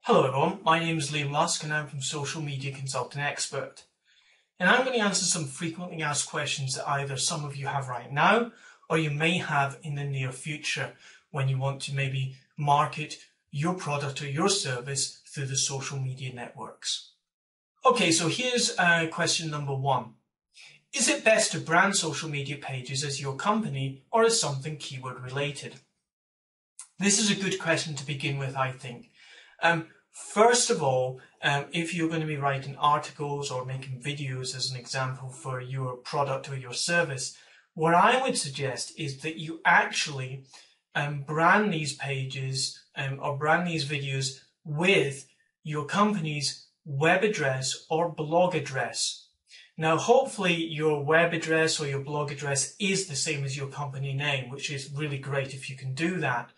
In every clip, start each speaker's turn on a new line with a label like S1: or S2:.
S1: Hello everyone, my name is Liam Lusk and I'm from Social Media Consulting Expert. And I'm going to answer some frequently asked questions that either some of you have right now or you may have in the near future when you want to maybe market your product or your service through the social media networks. Okay, so here's question number one. Is it best to brand social media pages as your company or as something keyword related? This is a good question to begin with, I think. First of all, if you're going to be writing articles or making videos as an example for your product or your service, what I would suggest is that you actually brand these pages or brand these videos with your company's web address or blog address. Now, hopefully your web address or your blog address is the same as your company name, which is really great if you can do that.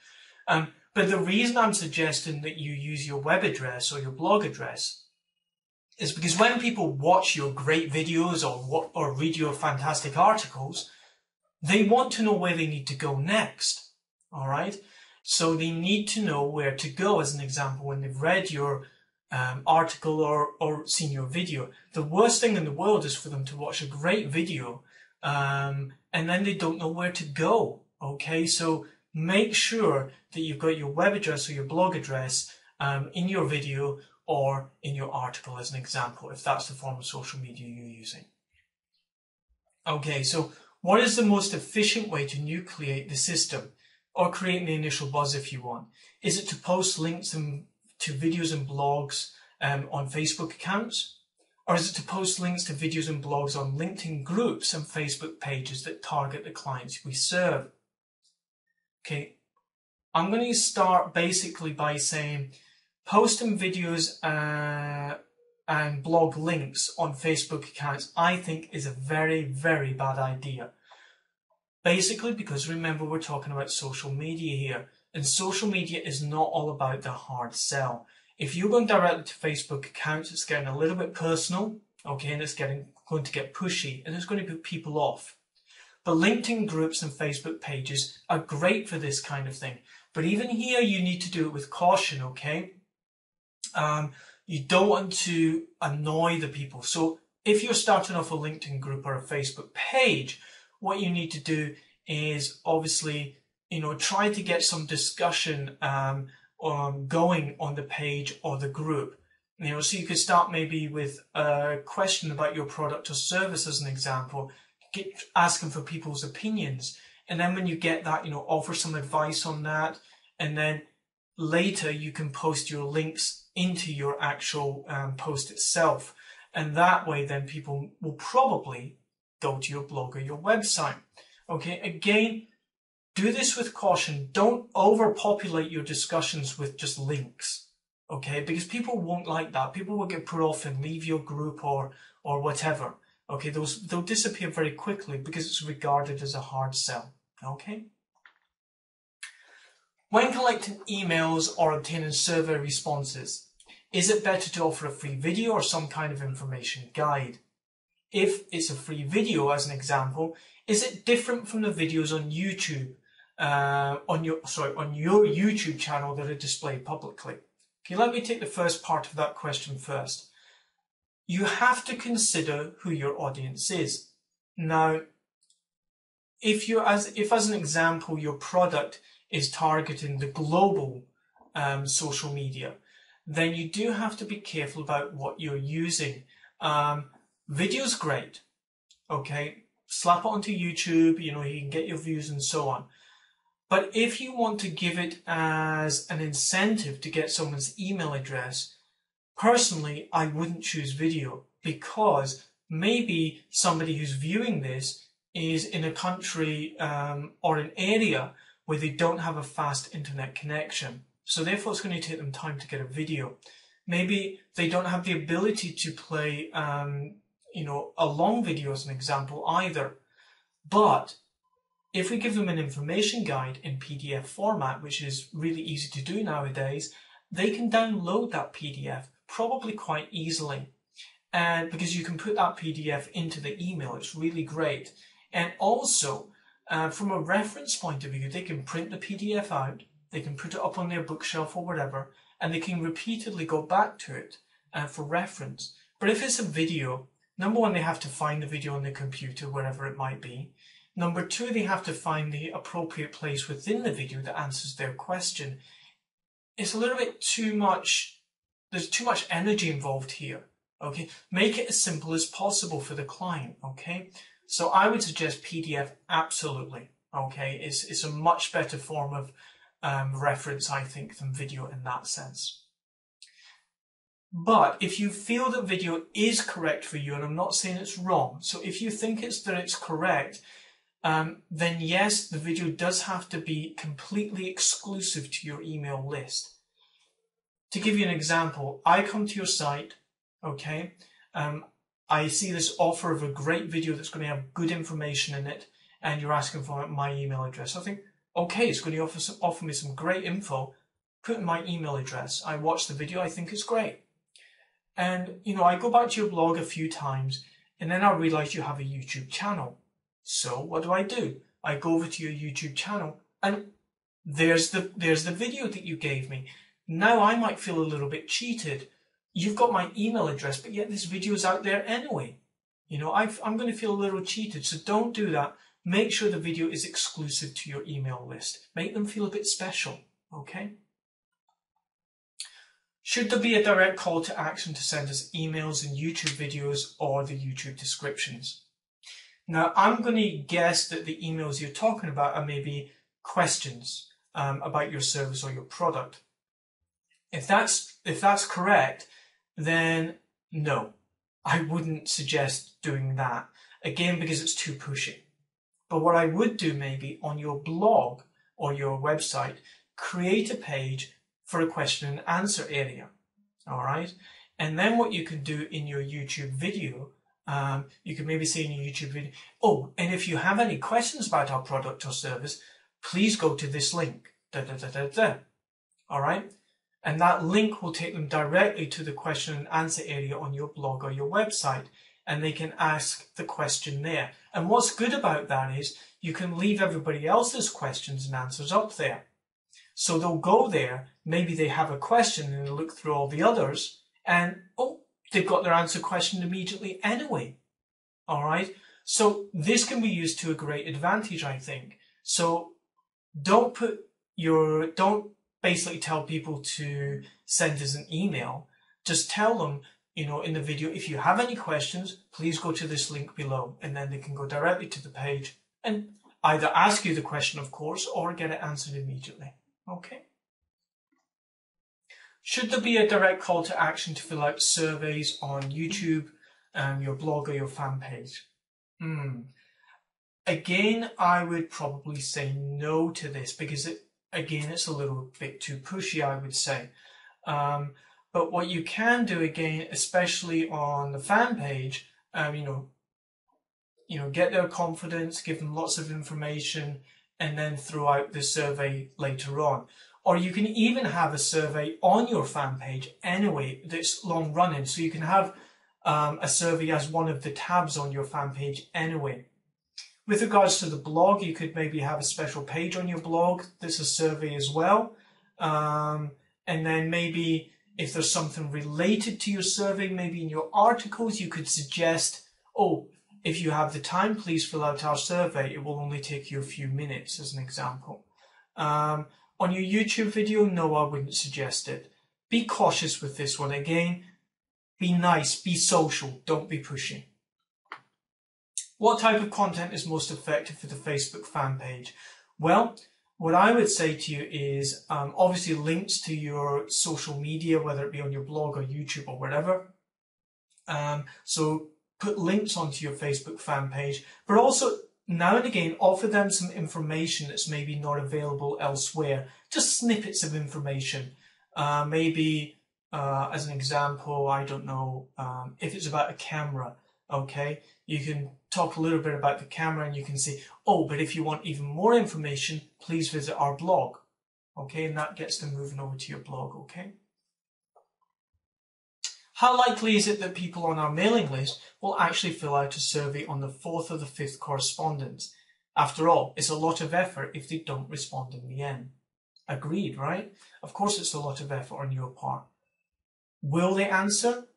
S1: But the reason I'm suggesting that you use your web address or your blog address is because when people watch your great videos or read your fantastic articles, they want to know where they need to go next. All right. So they need to know where to go. As an example, when they've read your article or seen your video, the worst thing in the world is for them to watch a great video and then they don't know where to go. Okay. So make sure that you've got your web address or your blog address in your video or in your article as an example, if that's the form of social media you're using. Okay, so what is the most efficient way to nucleate the system or create the initial buzz if you want? Is it to post links to videos and blogs on Facebook accounts? Or is it to post links to videos and blogs on LinkedIn groups and Facebook pages that target the clients we serve? Okay, I'm going to start basically by saying posting videos and blog links on Facebook accounts I think is a very, very bad idea. Basically because remember we're talking about social media here, and social media is not all about the hard sell. If you're going directly to Facebook accounts, it's getting a little bit personal, okay, and it's going to get pushy and it's going to put people off. But LinkedIn groups and Facebook pages are great for this kind of thing. But even here, you need to do it with caution, okay? You don't want to annoy the people. So if you're starting off a LinkedIn group or a Facebook page, what you need to do is obviously, try to get some discussion going on the page or the group. So you could start maybe with a question about your product or service as an example. Asking for people's opinions, and then when you get that, offer some advice on that, and then later you can post your links into your actual post itself, and that way then people will probably go to your blog or your website. Okay, again, do this with caution. Don't overpopulate your discussions with just links, okay, because people won't like that. People will get put off and leave your group or whatever. Okay, they'll disappear very quickly because it's regarded as a hard sell. Okay. When collecting emails or obtaining survey responses, is it better to offer a free video or some kind of information guide? If it's a free video, as an example, is it different from the videos on YouTube, on your YouTube channel that are displayed publicly? Okay, let me take the first part of that question first. You have to consider who your audience is. Now, if as an example, your product is targeting the global social media, then you do have to be careful about what you're using. Video's great, okay? Slap it onto YouTube, you can get your views and so on. But if you want to give it as an incentive to get someone's email address, personally, I wouldn't choose video because maybe somebody who's viewing this is in a country or an area where they don't have a fast internet connection. So therefore, it's going to take them time to get a video. Maybe they don't have the ability to play, a long video as an example either. But if we give them an information guide in PDF format, which is really easy to do nowadays, they can download that PDF probably quite easily. And because you can put that PDF into the email, it's really great. And also, from a reference point of view, they can print the PDF out, they can put it up on their bookshelf or whatever, and they can repeatedly go back to it for reference. But if it's a video, number one, they have to find the video on their computer, wherever it might be. Number two, they have to find the appropriate place within the video that answers their question. It's a little bit too much, there's too much energy involved here, okay? Make it as simple as possible for the client, okay? So I would suggest PDF, absolutely, okay? It's a much better form of reference, I think, than video in that sense. But if you feel that video is correct for you, and I'm not saying it's wrong, so if you think that it's correct, then yes, the video does have to be completely exclusive to your email list. To give you an example, I come to your site, okay, I see this offer of a great video that's going to have good information in it, and you're asking for my email address. I think, okay, it's going to offer me some great info, put in my email address. I watch the video, I think it's great. And, you know, I go back to your blog a few times, and then I realize you have a YouTube channel. So what do? I go over to your YouTube channel, and there's the video that you gave me. Now I might feel a little bit cheated. You've got my email address, but yet this video is out there anyway. You know, I'm going to feel a little cheated, so don't do that. Make sure the video is exclusive to your email list. Make them feel a bit special, okay? Should there be a direct call to action to send us emails and YouTube videos or the YouTube descriptions? Now, I'm going to guess that the emails you're talking about are maybe questions about your service or your product. If that's correct, then no, I wouldn't suggest doing that. Again, because it's too pushy. But what I would do maybe on your blog or your website, create a page for a question and answer area. All right. And then what you can do in your YouTube video, you can maybe say in your YouTube video, oh, and if you have any questions about our product or service, please go to this link. All right. And that link will take them directly to the question and answer area on your blog or your website, and they can ask the question there. And what's good about that is you can leave everybody else's questions and answers up there. So they'll go there, maybe they have a question and they look through all the others, and oh, they've got their answer question immediately anyway. All right. So this can be used to a great advantage, I think. So don't basically tell people to send us an email. Just tell them, you know, in the video, if you have any questions, please go to this link below, and then they can go directly to the page and either ask you the question, of course, or get it answered immediately. Okay. Should there be a direct call to action to fill out surveys on YouTube, your blog or your fan page? Again, I would probably say no to this because it's a little bit too pushy, I would say. But what you can do, again, especially on the fan page, get their confidence, give them lots of information, and then throw out the survey later on. Or you can even have a survey on your fan page anyway that's long running. So you can have a survey as one of the tabs on your fan page anyway. With regards to the blog, you could maybe have a special page on your blog that's a survey as well. And then maybe if there's something related to your survey, maybe in your articles, you could suggest, oh, if you have the time, please fill out our survey. It will only take you a few minutes, as an example. On your YouTube video, no, I wouldn't suggest it. Be cautious with this one. Again, be nice, be social, don't be pushy. What type of content is most effective for the Facebook fan page? Well, what I would say to you is obviously links to your social media, whether it be on your blog or YouTube or whatever. So put links onto your Facebook fan page, but also now and again offer them some information that's maybe not available elsewhere. Just snippets of information. Maybe as an example, I don't know, if it's about a camera, okay, you can talk a little bit about the camera and you can say, oh, but if you want even more information, please visit our blog. Okay, and that gets them moving over to your blog, okay? How likely is it that people on our mailing list will actually fill out a survey on the 4th or the 5th correspondence? After all, it's a lot of effort if they don't respond in the end. Agreed, right? Of course it's a lot of effort on your part. Will they answer?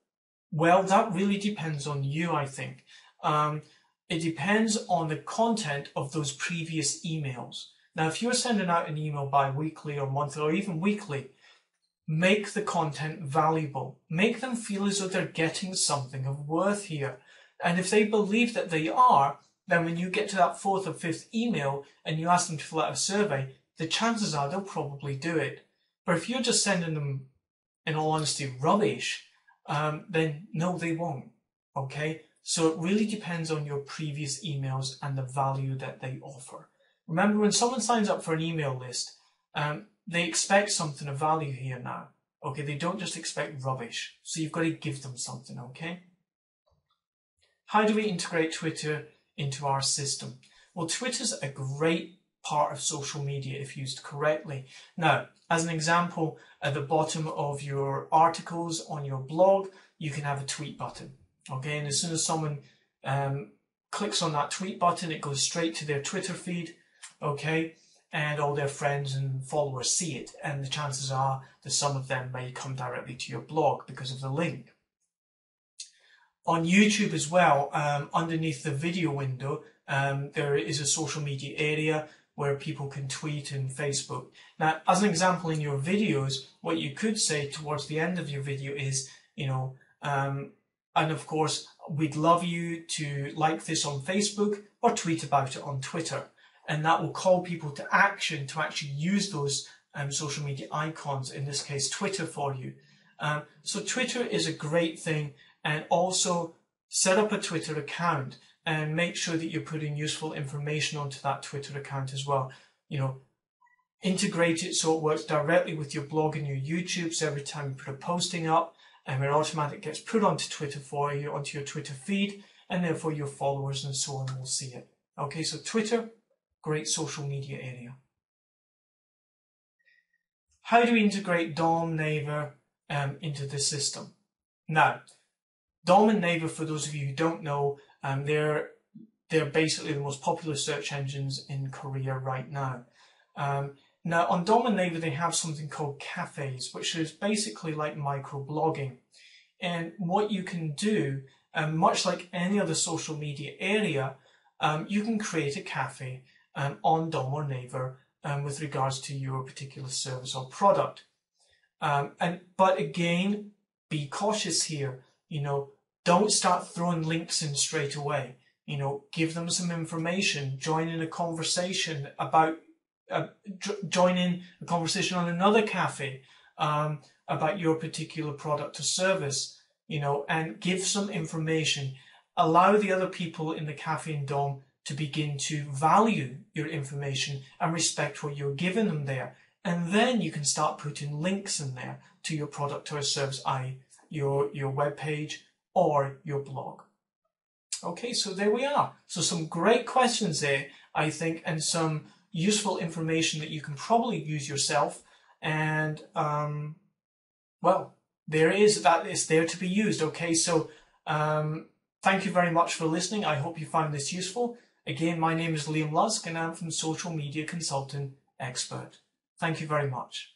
S1: Well, that really depends on you, I think. It depends on the content of those previous emails. Now, if you're sending out an email bi-weekly or monthly or even weekly, make the content valuable. Make them feel as though they're getting something of worth here. And if they believe that they are, then when you get to that fourth or fifth email and you ask them to fill out a survey, the chances are they'll probably do it. But if you're just sending them, in all honesty, rubbish, then no, they won't. Okay? So it really depends on your previous emails and the value that they offer. Remember, when someone signs up for an email list, they expect something of value here now. Okay, they don't just expect rubbish. So you've got to give them something, okay? How do we integrate Twitter into our system? Well, Twitter's a great part of social media if used correctly. Now, as an example, at the bottom of your articles on your blog, you can have a tweet button. Okay, and as soon as someone clicks on that tweet button, it goes straight to their Twitter feed. Okay, and all their friends and followers see it, and the chances are that some of them may come directly to your blog because of the link. On YouTube as well, underneath the video window, there is a social media area where people can tweet and Facebook. Now, as an example, in your videos, what you could say towards the end of your video is, and of course, we'd love you to like this on Facebook or tweet about it on Twitter. And that will call people to action to actually use those social media icons, in this case, Twitter, for you. So Twitter is a great thing, and also set up a Twitter account and make sure that you're putting useful information onto that Twitter account as well. Integrate it so it works directly with your blog and your YouTube. So every time you put a posting up, it automatically gets put onto Twitter for you, onto your Twitter feed, and therefore your followers and so on will see it. Okay, so Twitter, great social media area. How do we integrate DOM, Naver into the system? Now, DOM and Naver, for those of you who don't know, they're basically the most popular search engines in Korea right now. Now, on DOM and Naver, they have something called cafes, which is basically like microblogging. And what you can do, much like any other social media area, you can create a cafe on DOM or Naver with regards to your particular service or product. But again, be cautious here. Don't start throwing links in straight away. Give them some information, join in a conversation about join in a conversation on another cafe about your particular product or service, and give some information. Allow the other people in the cafe and DOM to begin to value your information and respect what you're giving them there. And then you can start putting links in there to your product or service, i.e. your web page or your blog. Okay, so there we are. So some great questions there, I think, and some useful information that you can probably use yourself. And, well, there is that. It's there to be used. Okay, so thank you very much for listening. I hope you found this useful. Again, my name is Liam Lusk, and I'm from Social Media Consultant Expert. Thank you very much.